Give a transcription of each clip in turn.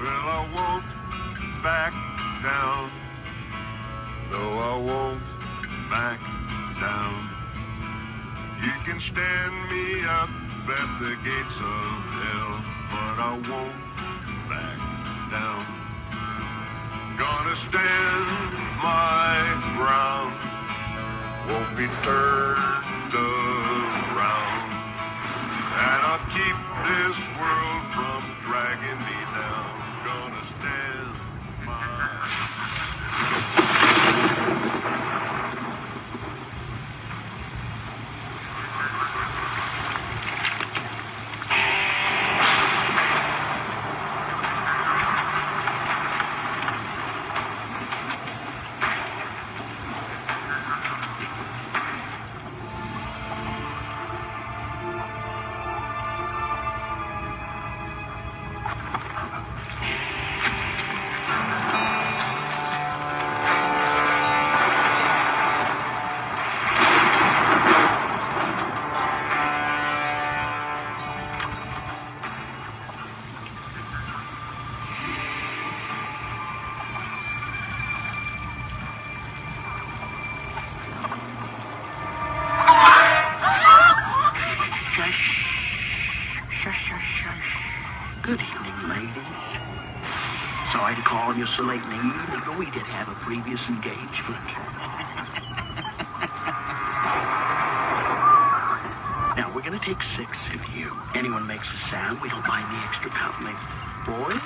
Well, I won't back down. No, I won't back down. You can stand me up at the gates of hell, but I won't back down. Gonna stand my ground, won't be turned around, and I'll keep this world from dragging me down. Gonna stand my Good evening, ladies. Sorry to call you so late in the evening, but we did have a previous engagement. Now, we're going to take 6 if anyone makes a sound. We don't mind the extra company. Boys,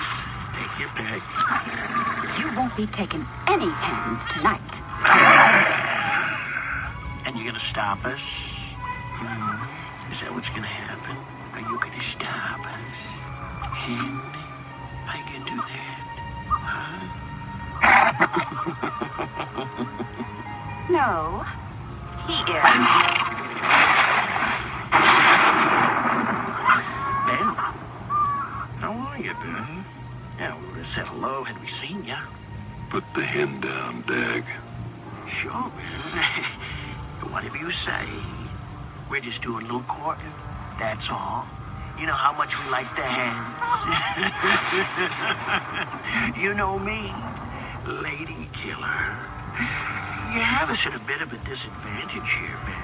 take your pick. You won't be taking any hands tonight. And you're going to stop us? Is that what's going to happen? Are you going to stop us? And I can do that, huh? No, he is. Ben, how are you, Ben? Yeah, we would have said hello had we seen you. put the hen down, Dag. Sure, Ben. Whatever you say. We're just doing a little courting, that's all. You know how much we like the hands. You know me, lady killer. You have us at a bit of a disadvantage here, Ben.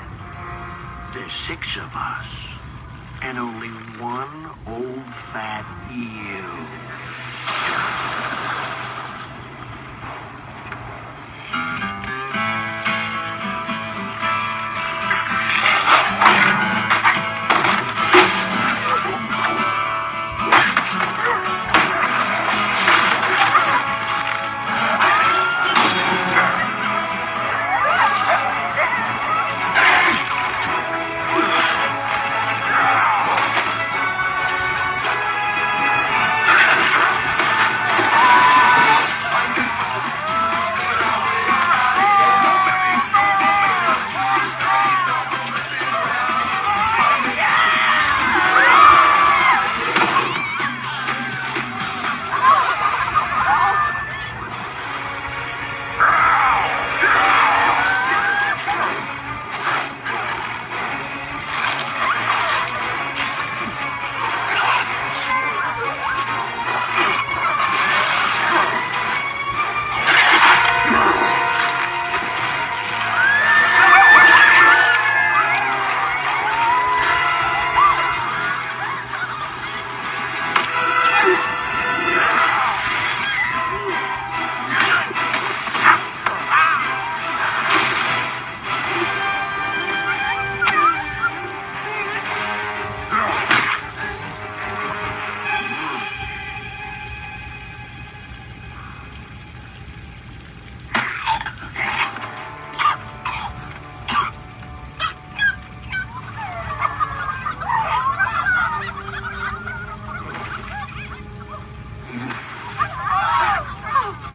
There's 6 of us, and only one old fat you.